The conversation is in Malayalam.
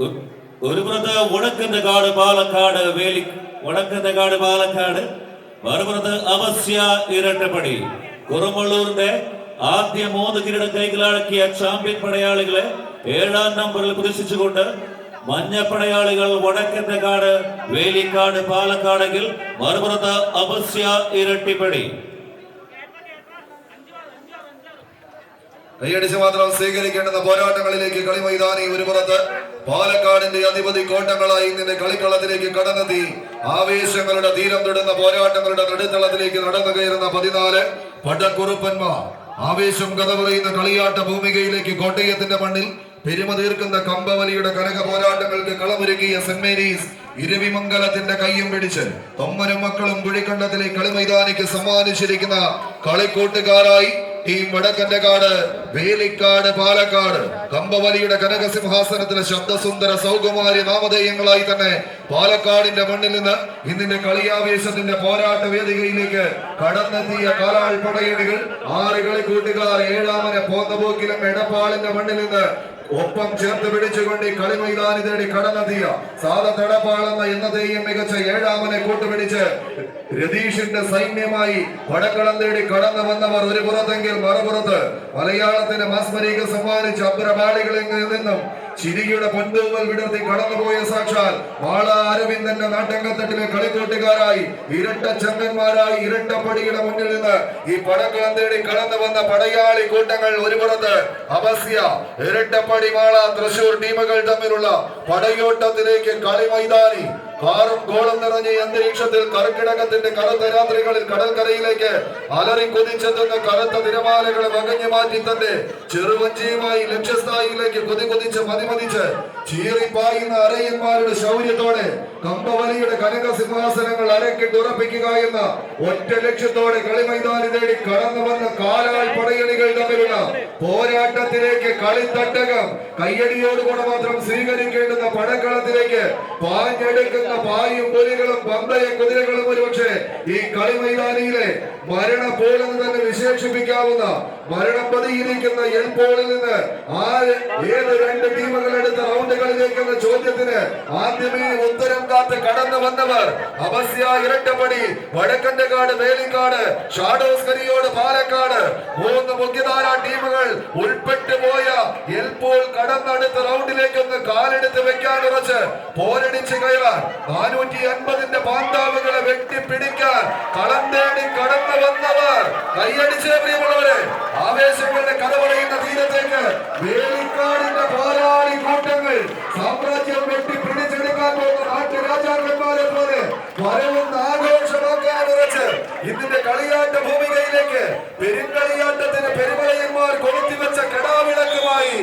ഒരു പുറത്ത് ഉടക്കുന്ന കാട് പാലക്കാട് വേലി ഉടക്കുന്ന കാട് പാലക്കാട്, മറുപുറത്ത് അവശ്യ ഇരട്ടപ്പടി. കുറുമള്ളൂരിന്റെ ആദ്യ 3 കിരീടം കൈകളടക്കിയ ചാമ്പ്യൻ പടയാളികളെ 7ാം നമ്പറിൽ പ്രദർശിച്ചുകൊണ്ട് മഞ്ഞപ്പടയാളികൾ വടക്കത്തെ കാട് വേലിക്കാട് പാലക്കാടെങ്കിൽ മറുപുറത്ത് അവശ്യ ഇരട്ടിപ്പടി. കൈയടിച്ച് മാത്രം സ്വീകരിക്കേണ്ടുന്ന പോരാട്ടങ്ങളിലേക്ക് കളി മൈതാനി. ഒരു പുറത്ത് പാലക്കാടിന്റെ അധിപതി കോട്ടങ്ങളായി ഇന്നിന്റെ കളിക്കളത്തിലേക്ക് കടന്നെത്തി ആവേശങ്ങളുടെ തീരം തൊടുന്ന പോരാട്ടങ്ങളുടെ നടുത്തളത്തിലേക്ക് നടന്നു കയറുന്ന 14 പടക്കുറുപ്പന്മാർ. ആവേശം കഥ പറയുന്ന കളിയാട്ട ഭൂമികയിലേക്ക് കോട്ടയത്തിന്റെ മണ്ണിൽ പെരുമ തീർക്കുന്ന കമ്പവലിയുടെ കനക പോരാട്ടങ്ങൾക്ക് കളമൊരുക്കിയ സെന്റ് മേരീസ് ഇരവിമംഗലത്തിന്റെ കയ്യും പിടിച്ച് തൊമ്മനും മക്കളും കുഴിക്കണ്ടത്തിലെ കളിമൈതാനിക്ക് സമ്മാനിച്ചിരിക്കുന്ന കളിക്കൂട്ടുകാരായി ടീം വടക്കന്റെ കാട് വേലിക്കാട് പാലക്കാട്. കമ്പവലിയുടെ കനകസിംഹാസനത്തിലെ ശബ്ദസുന്ദര സൗകുമാരി നാമധേയങ്ങളായി തന്നെ പാലക്കാടിന്റെ മണ്ണിൽ നിന്ന് ഇന്നിന്റെ കളിയാവേശത്തിന്റെ പോരാട്ട വേദികയിലേക്ക് കടന്നെത്തിയ കാലാൾ പടയണികൾ 6 കളിക്കൂട്ടുകാർ 7ാമനെ പോന്നപോക്കിലും എടപ്പാളിന്റെ മണ്ണിൽ നിന്ന് ഒപ്പം ചേർത്ത് പിടിച്ചുകൊണ്ട് ഈ കളിമൈതാനി തേടി കടന്നെത്തിയ സാധത്തടപ്പാളെന്ന എന്നതേയും മികച്ച 7ാമനെ കൂട്ടുപിടിച്ച് രതീഷിന്റെ സൈന്യമായി പടക്കളം തേടി കടന്നു വന്നവർ ഒരു പുറത്തെങ്കിൽ മറുപുറത്ത് മലയാളത്തിന് മാസ്മരിക സമ്മാനിച്ച അബ്രപാളികളിൽ നിന്നും ചിരിയുടെ പൊന്തൂവൽ വിടർത്തി കടന്നുപോയ സാക്ഷാൽ മാള അരവിന്ദന്റെ നാട്ടങ്കത്തട്ടിലെ കളിക്കൂട്ടുകാരായി ഇരട്ട ചങ്ങന്മാരായി ഇരട്ടപ്പടിയുടെ മുന്നിൽ നിന്ന് ഈ പടക്കളം തേടി കടന്നു വന്ന പടയാളി കൂട്ടങ്ങൾ ഒരു പുറത്ത് അവശ്യ ഇരട്ടപ്പടി മാള തൃശൂർ ടീമുകൾ തമ്മിലുള്ള പടയോട്ടത്തിലേക്ക് കളി മൈതാനി കാറും ഗോളം നിറഞ്ഞ അന്തരീക്ഷത്തിൽ കർക്കിടകത്തിന്റെ കറുത്ത രാത്രികളിൽ കടൽക്കരയിലേക്ക് അലറി കുതിച്ചെത്തുന്ന കറുത്ത തിരമാലകളെ വകഞ്ഞു മാറ്റി തന്റെ ചെറുവഞ്ചിയുമായി ലക്ഷ്യസ്ഥായിലേക്ക് കുതിച്ച് മതിമതിച്ച് ചീറിപ്പായുന്ന അരയന്മാരുടെ ശൗര്യത്തോടെ കമ്പവലിയുടെ കനക സിംഹാസനങ്ങൾ അരക്കിട്ട് ഉറപ്പിക്കുക എന്ന ഒറ്റ ലക്ഷ്യത്തോടെ കളിമൈതാനി തേടി കടന്നു വന്ന കാലാൾ പടയണികൾ തമ്മിലുള്ള പോരാട്ടത്തിലേക്ക് കളിത്തട്ടകം കയ്യടിയോടുകൂടെ മാത്രം സ്വീകരിക്കേണ്ടുന്ന പടക്കളത്തിലേക്ക് പാഞ്ഞെടുക്കുന്ന പായും പുലികളും പന്തയ കുതിരകളും ഒരുപക്ഷെ ഈ കളിമൈതാനിയിലെ മരണപ്പോളെന്ന് തന്നെ വിശേഷിപ്പിക്കാവുന്ന മരണം പതിയിരിക്കുന്ന എൽപോളിൽ നിന്ന് ഏത് 2 ടീമുകൾ എടുത്ത റൗണ്ടുകളിലേക്ക് എന്ന ചോദ്യത്തിന് ആദ്യമേ ഉത്തരം കാത്ത് കടന്നു വന്നവർ അവശ്യ ഇരട്ടപ്പടി വടക്കന്റെ കാട് വേലിക്കാട് ഷാഡോസ് കരിയോട് പാലക്കാട് 3 മുഖ്യധാര ടീമുകൾ ഉൾപ്പെട്ടു പോയ എൽപോൾ കടന്നടുത്ത റൗണ്ടിലേക്ക് ഒന്ന് കാലെടുത്ത് വെക്കാൻ ഉറച്ച് പോരടിച്ച് കയറാൻ 450ന്റെ പാന്താവുകളെ വെട്ടിപ്പിടിക്കാൻ കളം തേടി കടന്നു വന്നവർ കൈയടിച്ച് പ്രിയമുള്ളവരെ ആവേശങ്ങളുടെ കഥ പറയുന്ന തീരത്തേക്ക് വേലിക്കാടിന്റെ പോരാളി കൂട്ടങ്ങൾ സാമ്രാജ്യം വെട്ടി പിടിച്ചെടുക്കാൻ പോകുന്ന നാട്ടുരാജാക്കന്മാരെ പോലെ വരവുന്ന ആഘോഷമാക്കാൻ ഉറച്ച് ഇതിന്റെ കളിയാട്ട ഭൂമികയിലേക്ക് പെരുങ്കളിയാട്ടത്തിന് പെരുമലയന്മാർ കൊളുത്തിവെച്ച കെടാവിളക്കുമായി